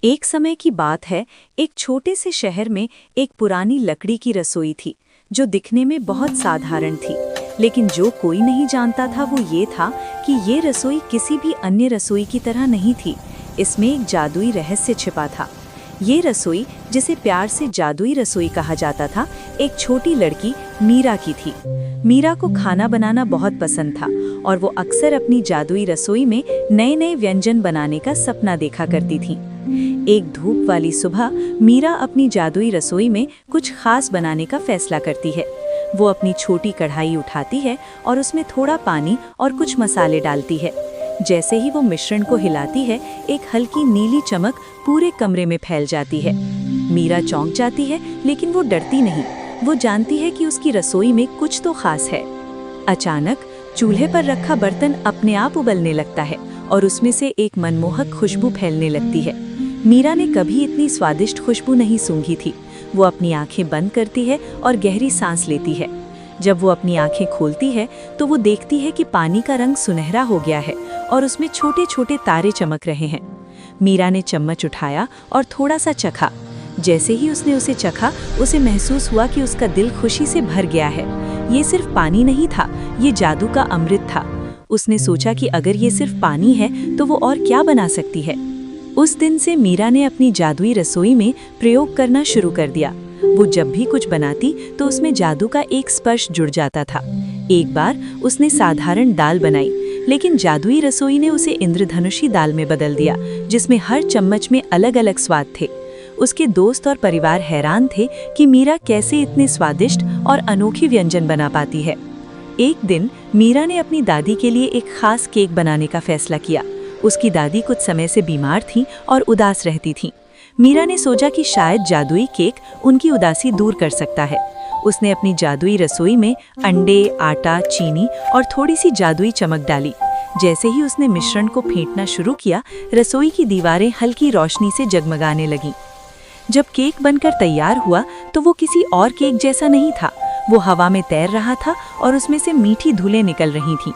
एक समय की बात है, एक छोटे से शहर में एक पुरानी लकड़ी की रसोई थी जो दिखने में बहुत साधारण थी। लेकिन जो कोई नहीं जानता था वो ये था कि ये रसोई किसी भी अन्य रसोई की तरह नहीं थी। इसमें एक जादुई रहस्य छिपा था। ये रसोई, जिसे प्यार से जादुई रसोई कहा जाता था, एक छोटी लड़की मीरा की थी। मीरा को खाना बनाना बहुत पसंद था और वो अक्सर अपनी जादुई रसोई में नए नए व्यंजन बनाने का सपना देखा करती थी। एक धूप वाली सुबह मीरा अपनी जादुई रसोई में कुछ खास बनाने का फैसला करती है। वो अपनी छोटी कढ़ाई उठाती है और उसमें थोड़ा पानी और कुछ मसाले डालती है। जैसे ही वो मिश्रण को हिलाती है, एक हल्की नीली चमक पूरे कमरे में फैल जाती है। मीरा चौंक जाती है, लेकिन वो डरती नहीं। वो जानती है कि उसकी रसोई में कुछ तो खास है। अचानक चूल्हे पर रखा बर्तन अपने आप उबलने लगता है और उसमें से एक मनमोहक खुशबू फैलने लगती है। मीरा ने कभी इतनी स्वादिष्ट खुशबू नहीं सूंघी थी। वो अपनी आंखें बंद करती है और गहरी सांस लेती है। जब वो अपनी आंखें खोलती है तो वो देखती है कि पानी का रंग सुनहरा हो गया है और उसमें छोटे छोटे तारे चमक रहे हैं। मीरा ने चम्मच उठाया और थोड़ा सा चखा। जैसे ही उसने उसे चखा, उसे महसूस हुआ कि उसका दिल खुशी से भर गया है। ये सिर्फ पानी नहीं था, ये जादू का अमृत था। उसने सोचा कि अगर ये सिर्फ पानी है तो वो और क्या बना सकती है। उस दिन से मीरा ने अपनी जादुई रसोई में प्रयोग करना शुरू कर दिया। वो जब भी कुछ बनाती तो उसमें जादू का एक स्पर्श जुड़ जाता था। एक बार उसने साधारण दाल बनाई, लेकिन जादुई रसोई ने उसे इंद्रधनुषी दाल में बदल दिया, जिसमें हर चम्मच में अलग अलग स्वाद थे। उसके दोस्त और परिवार हैरान थे कि मीरा कैसे इतने स्वादिष्ट और अनोखी व्यंजन बना पाती है। एक दिन मीरा ने अपनी दादी के लिए एक खास केक बनाने का फैसला किया। उसकी दादी कुछ समय से बीमार थी और उदास रहती थी। मीरा ने सोचा कि शायद जादुई केक उनकी उदासी दूर कर सकता है। उसने अपनी जादुई रसोई में अंडे, आटा, चीनी और थोड़ी सी जादुई चमक डाली। जैसे ही उसने मिश्रण को फेंटना शुरू किया, रसोई की दीवारें हल्की रोशनी से जगमगाने लगीं। जब केक बनकर तैयार हुआ तो वो किसी और केक जैसा नहीं था। वो हवा में तैर रहा था और उसमें से मीठी धूलें निकल रही थीं।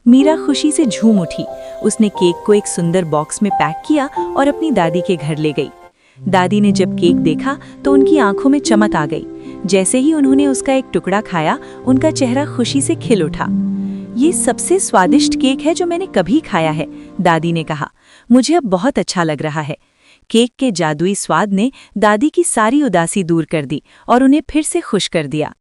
मीरा खुशी से झूम उठी। उसने केक को एक सुंदर बॉक्स में पैक किया और अपनी दादी के घर ले गई। दादी ने जब केक देखा तो उनकी आंखों में चमक आ गई। जैसे ही उन्होंने उसका एक टुकड़ा खाया, उनका चेहरा खुशी से खिल उठा। ये सबसे स्वादिष्ट केक है जो मैंने कभी खाया है, दादी ने कहा। मुझे अब बहुत अच्छा लग रहा है। केक के जादुई स्वाद ने दादी की सारी उदासी दूर कर दी और उन्हें फिर से खुश कर दिया।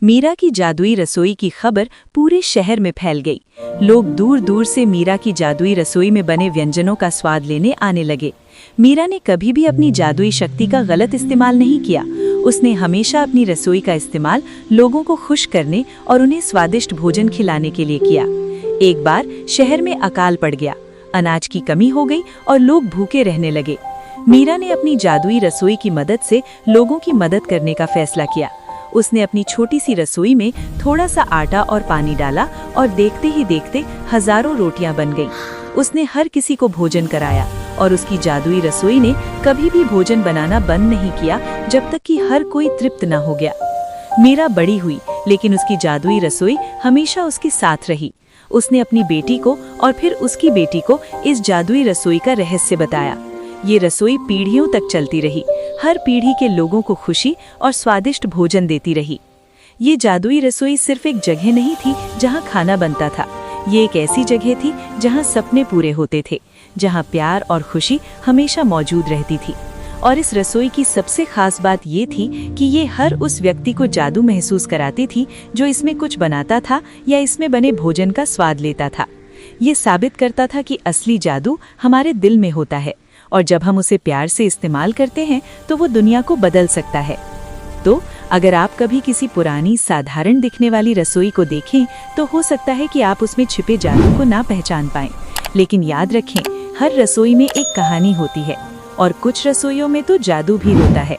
मीरा की जादुई रसोई की खबर पूरे शहर में फैल गई। लोग दूर दूर से मीरा की जादुई रसोई में बने व्यंजनों का स्वाद लेने आने लगे। मीरा ने कभी भी अपनी जादुई शक्ति का गलत इस्तेमाल नहीं किया। उसने हमेशा अपनी रसोई का इस्तेमाल लोगों को खुश करने और उन्हें स्वादिष्ट भोजन खिलाने के लिए किया। एक बार शहर में अकाल पड़ गया, अनाज की कमी हो गई और लोग भूखे रहने लगे। मीरा ने अपनी जादुई रसोई की मदद से लोगों की मदद करने का फैसला किया। उसने अपनी छोटी सी रसोई में थोड़ा सा आटा और पानी डाला और देखते ही देखते हजारों रोटियां बन गईं। उसने हर किसी को भोजन कराया और उसकी जादुई रसोई ने कभी भी भोजन बनाना बंद नहीं किया जब तक कि हर कोई तृप्त न हो गया। मीरा बड़ी हुई, लेकिन उसकी जादुई रसोई हमेशा उसके साथ रही। उसने अपनी बेटी को और फिर उसकी बेटी को इस जादुई रसोई का रहस्य बताया। ये रसोई पीढ़ियों तक चलती रही, हर पीढ़ी के लोगों को खुशी और स्वादिष्ट भोजन देती रही। ये जादुई रसोई सिर्फ एक जगह नहीं थी जहाँ खाना बनता था। ये एक ऐसी जगह थी जहाँ सपने पूरे होते थे, जहाँ प्यार और खुशी हमेशा मौजूद रहती थी। और इस रसोई की सबसे खास बात ये थी कि ये हर उस व्यक्ति को जादू महसूस कराती थी जो इसमें कुछ बनाता था या इसमें बने भोजन का स्वाद लेता था। ये साबित करता था कि असली जादू हमारे दिल में होता है और जब हम उसे प्यार से इस्तेमाल करते हैं तो वो दुनिया को बदल सकता है। तो अगर आप कभी किसी पुरानी साधारण दिखने वाली रसोई को देखें तो हो सकता है कि आप उसमें छिपे जादू को ना पहचान पाएं। लेकिन याद रखें, हर रसोई में एक कहानी होती है और कुछ रसोइयों में तो जादू भी होता है।